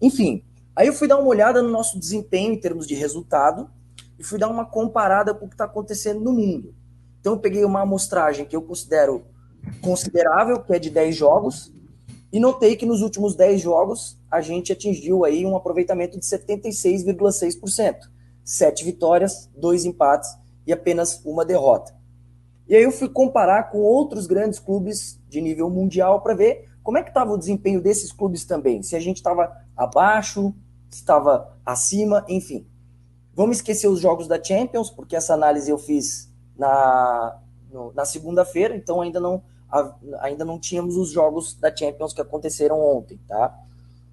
Enfim, aí eu fui dar uma olhada no nosso desempenho em termos de resultado e fui dar uma comparada com o que está acontecendo no mundo. Então eu peguei uma amostragem que eu considero considerável, que é de 10 jogos, e notei que nos últimos 10 jogos a gente atingiu aí um aproveitamento de 76,6%. 7 vitórias, 2 empates e apenas uma derrota. E aí eu fui comparar com outros grandes clubes de nível mundial para ver como é que estava o desempenho desses clubes também. Se a gente estava abaixo, se estava acima, enfim. Vamos esquecer os jogos da Champions, porque essa análise eu fiz na segunda-feira, então ainda não tínhamos os jogos da Champions que aconteceram ontem, tá?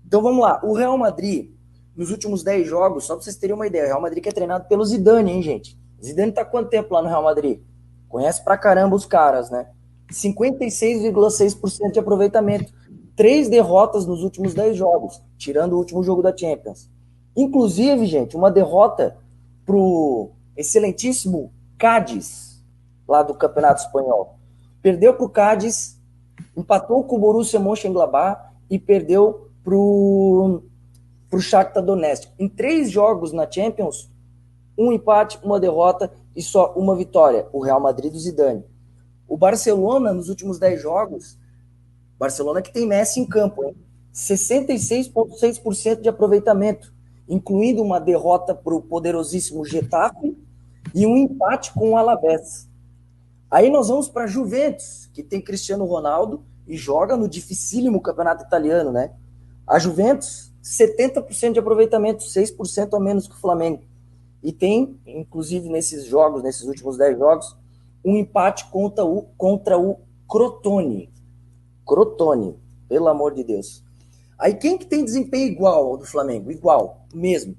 Então vamos lá. O Real Madrid, nos últimos 10 jogos, só para vocês terem uma ideia, o Real Madrid que é treinado pelo Zidane, hein, gente? Zidane tá quanto tempo lá no Real Madrid? Conhece pra caramba os caras, né? 56,6% de aproveitamento. 3 derrotas nos últimos 10 jogos, tirando o último jogo da Champions. Inclusive, gente, uma derrota pro excelentíssimo Cádiz, lá do Campeonato Espanhol. Perdeu pro Cádiz, empatou com o Borussia Mönchengladbach e perdeu pro Shakhtar Donetsk. Em 3 jogos na Champions, um empate, uma derrota e só uma vitória. O Real Madrid do Zidane. O Barcelona, nos últimos 10 jogos, Barcelona que tem Messi em campo, hein? 66,6% de aproveitamento, incluindo uma derrota para o poderosíssimo Getafe e um empate com o Alavés. Aí nós vamos para a Juventus, que tem Cristiano Ronaldo e joga no dificílimo campeonato italiano, né? A Juventus, 70% de aproveitamento, 6% a menos que o Flamengo. E tem, inclusive nesses jogos, nesses últimos 10 jogos, um empate contra o Crotone. Crotone, pelo amor de Deus. Aí quem que tem desempenho igual ao do Flamengo? Igual, mesmo.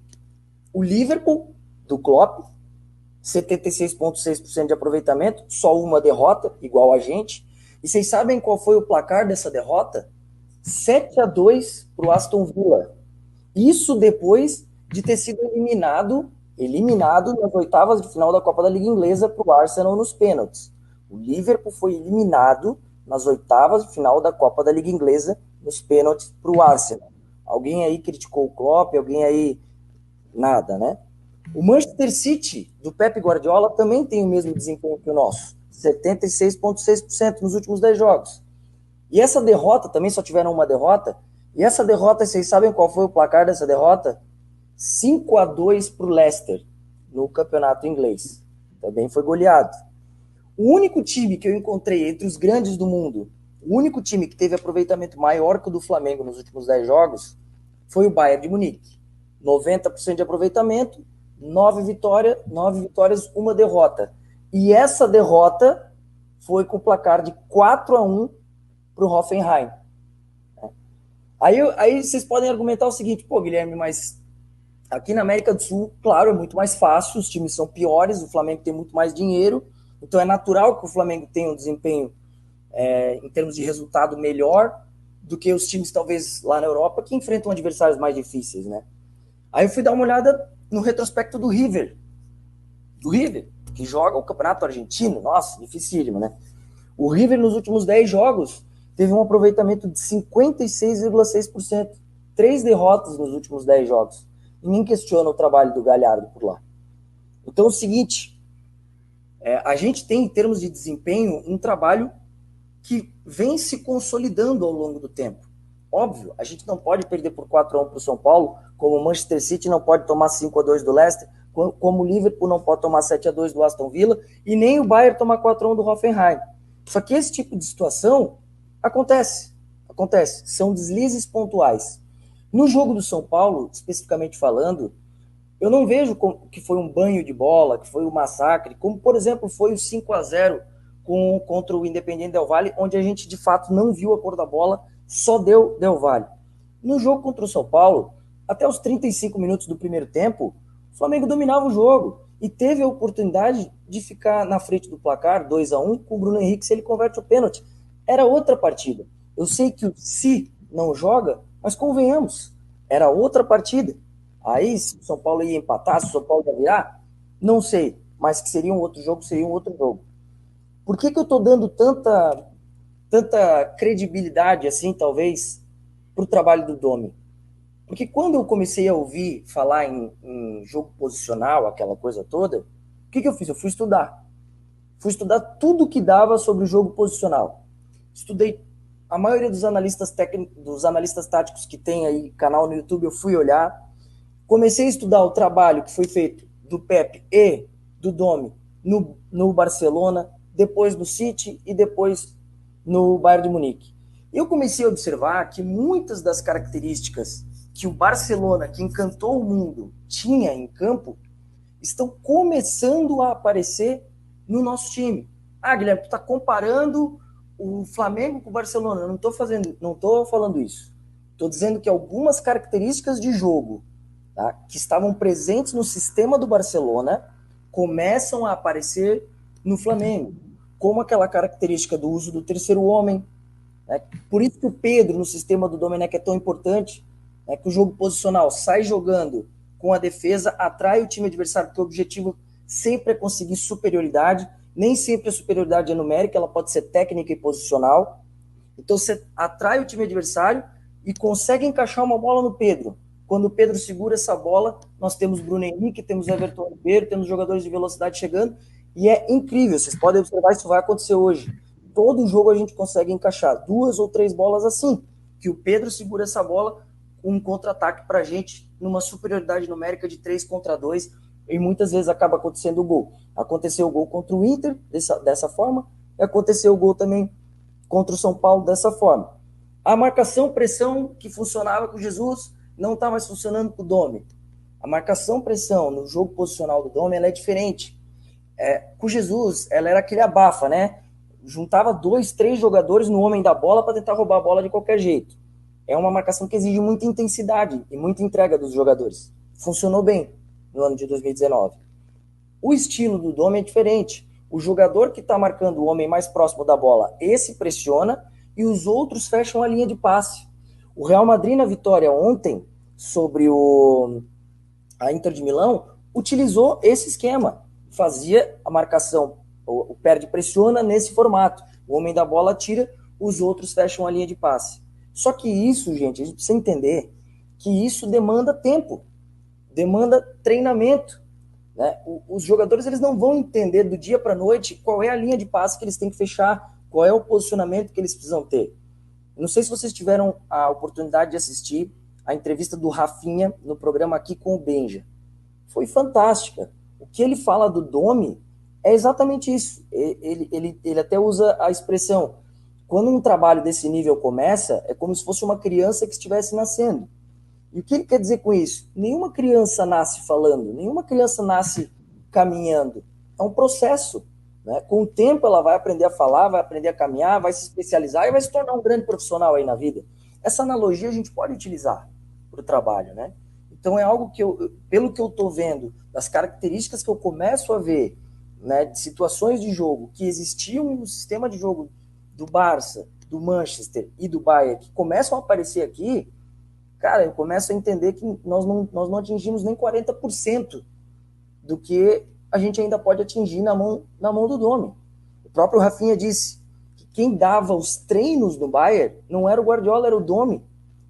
O Liverpool, do Klopp, 76,6% de aproveitamento, só uma derrota, igual a gente. E vocês sabem qual foi o placar dessa derrota? 7-2 para o Aston Villa. Isso depois de ter sido eliminado nas oitavas de final da Copa da Liga Inglesa para o Arsenal nos pênaltis. O Liverpool foi eliminado nas oitavas de final da Copa da Liga Inglesa nos pênaltis para o Arsenal. Alguém aí criticou o Klopp, alguém aí nada, né? O Manchester City, do Pep Guardiola, também tem o mesmo desempenho que o nosso. 76,6% nos últimos 10 jogos. E essa derrota, também só tiveram uma derrota. E essa derrota, vocês sabem qual foi o placar dessa derrota? 5-2 para o Leicester, no campeonato inglês. Também foi goleado. O único time que eu encontrei entre os grandes do mundo, o único time que teve aproveitamento maior que o do Flamengo nos últimos 10 jogos, foi o Bayern de Munique. 90% de aproveitamento, 9 vitórias, uma derrota. E essa derrota foi com o placar de 4-1 para o Hoffenheim. Aí vocês podem argumentar o seguinte, pô, Guilherme, mas aqui na América do Sul, claro, é muito mais fácil, os times são piores, o Flamengo tem muito mais dinheiro, então é natural que o Flamengo tenha um desempenho em termos de resultado melhor do que os times talvez lá na Europa que enfrentam adversários mais difíceis, né? Aí eu fui dar uma olhada no retrospecto do River, que joga o Campeonato Argentino, nossa, dificílimo, né? O River nos últimos 10 jogos teve um aproveitamento de 56,6%, 3 derrotas nos últimos 10 jogos. Ninguém questiona o trabalho do Galhardo por lá. Então é o seguinte, a gente tem em termos de desempenho um trabalho que vem se consolidando ao longo do tempo. Óbvio, a gente não pode perder por 4-1 para o São Paulo, como o Manchester City não pode tomar 5-2 do Leicester, como o Liverpool não pode tomar 7-2 do Aston Villa, e nem o Bayern tomar 4-1 do Hoffenheim. Só que esse tipo de situação acontece. São deslizes pontuais. No jogo do São Paulo, especificamente falando, eu não vejo que foi um banho de bola, que foi um massacre, como, por exemplo, foi o 5-0 contra o Independiente Del Valle, onde a gente, de fato, não viu a cor da bola, só deu Del Valle. No jogo contra o São Paulo, até os 35 minutos do primeiro tempo, o Flamengo dominava o jogo e teve a oportunidade de ficar na frente do placar, 2-1, com o Bruno Henrique, se ele converte o pênalti. Era outra partida. Eu sei que o Si não joga, mas convenhamos, era outra partida. Aí, se o São Paulo ia empatar, se o São Paulo ia virar, não sei. Mas que seria um outro jogo, seria um outro jogo. Por que eu estou dando tanta credibilidade, assim, talvez, para o trabalho do Domi? Porque quando eu comecei a ouvir falar em jogo posicional, aquela coisa toda, o que eu fiz? Eu fui estudar. Fui estudar tudo que dava sobre o jogo posicional. Estudei a maioria dos analistas técnicos, dos analistas táticos que tem aí canal no YouTube, eu fui olhar. Comecei a estudar o trabalho que foi feito do Pep e do Domi no Barcelona, depois no City e depois no Bayern de Munique. Eu comecei a observar que muitas das características que o Barcelona, que encantou o mundo, tinha em campo, estão começando a aparecer no nosso time. Ah, Guilherme, tu está comparando o Flamengo com o Barcelona. Eu não estou falando isso. Estou dizendo que algumas características de jogo, tá, que estavam presentes no sistema do Barcelona começam a aparecer no Flamengo, como aquela característica do uso do terceiro homem. Né? Por isso que o Pedro, no sistema do Domenech, é tão importante, né? Que o jogo posicional sai jogando com a defesa, atrai o time adversário, porque o objetivo sempre é conseguir superioridade. Nem sempre a superioridade é numérica, ela pode ser técnica e posicional. Então você atrai o time adversário e consegue encaixar uma bola no Pedro. Quando o Pedro segura essa bola, nós temos Bruno Henrique, temos Everton Ribeiro, temos jogadores de velocidade chegando, e é incrível, vocês podem observar, isso vai acontecer hoje. Todo jogo a gente consegue encaixar 2 ou 3 bolas assim, que o Pedro segura essa bola com um contra-ataque pra gente, numa superioridade numérica de 3 contra 2, e muitas vezes acaba acontecendo o gol. Aconteceu o gol contra o Inter, dessa forma, e aconteceu o gol também contra o São Paulo dessa forma. A marcação-pressão que funcionava com o Jesus não está mais funcionando com o Domi. A marcação-pressão no jogo posicional do Domi ela é diferente. Com o Jesus, ela era aquele abafa, né? Juntava 2, 3 jogadores no homem da bola para tentar roubar a bola de qualquer jeito. É uma marcação que exige muita intensidade e muita entrega dos jogadores. Funcionou bem no ano de 2019. O estilo do Domi é diferente. O jogador que está marcando o homem mais próximo da bola, esse pressiona e os outros fecham a linha de passe. O Real Madrid na vitória ontem sobre a Inter de Milão utilizou esse esquema. Fazia a marcação, o perde pressiona nesse formato. O homem da bola tira, os outros fecham a linha de passe. Só que isso, gente, a gente precisa entender que isso demanda tempo, demanda treinamento. Né? Os jogadores eles não vão entender do dia para a noite qual é a linha de passe que eles têm que fechar, qual é o posicionamento que eles precisam ter. Eu não sei se vocês tiveram a oportunidade de assistir a entrevista do Rafinha no programa Aqui com o Benja. Foi fantástica. O que ele fala do Domi é exatamente isso. Ele até usa a expressão: quando um trabalho desse nível começa, é como se fosse uma criança que estivesse nascendo. E o que ele quer dizer com isso? Nenhuma criança nasce falando, nenhuma criança nasce caminhando. É um processo. Né? Com o tempo ela vai aprender a falar, vai aprender a caminhar, vai se especializar e vai se tornar um grande profissional aí na vida. Essa analogia a gente pode utilizar para o trabalho. Né? Então é algo que pelo que eu estou vendo, das características que eu começo a ver, né, de situações de jogo que existiam no sistema de jogo do Barça, do Manchester e do Bayern, que começam a aparecer aqui, cara, eu começo a entender que nós não atingimos nem 40% do que a gente ainda pode atingir na mão do Domi. O próprio Rafinha disse que quem dava os treinos no Bayern não era o Guardiola, era o Domi.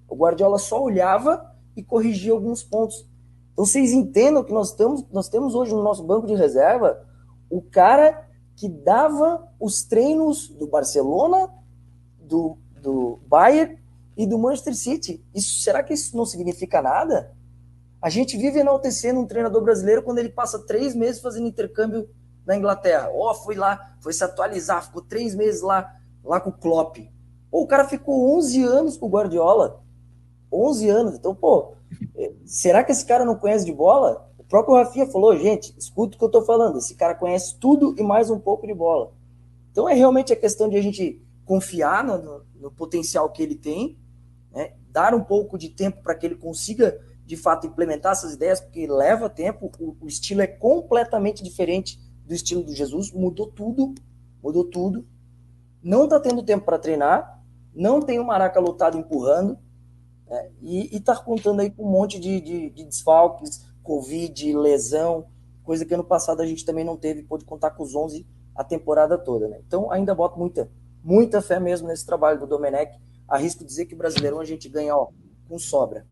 O Guardiola só olhava e corrigia alguns pontos. Então vocês entendam que nós temos hoje no nosso banco de reserva o cara que dava os treinos do Barcelona, do Bayern e do Manchester City. Será que isso não significa nada? A gente vive enaltecendo um treinador brasileiro quando ele passa 3 meses fazendo intercâmbio na Inglaterra. Foi lá, foi se atualizar, ficou 3 meses lá com o Klopp. O cara ficou 11 anos com o Guardiola. 11 anos. Então, será que esse cara não conhece de bola? O próprio Rafinha falou, gente, escuta o que eu tô falando. Esse cara conhece tudo e mais um pouco de bola. Então, é realmente a questão de a gente confiar no potencial que ele tem, né? Dar um pouco de tempo para que ele consiga, de fato, implementar essas ideias, porque leva tempo, o estilo é completamente diferente do estilo do Jesus, mudou tudo, não está tendo tempo para treinar, não tem o Maraca lotado empurrando, né? E está contando aí com um monte de desfalques, Covid, lesão, coisa que ano passado a gente também não teve, pôde contar com os 11 a temporada toda. Né? Então ainda boto muita fé mesmo nesse trabalho do Domenech. Arrisco dizer que o Brasileirão a gente ganha com sobra.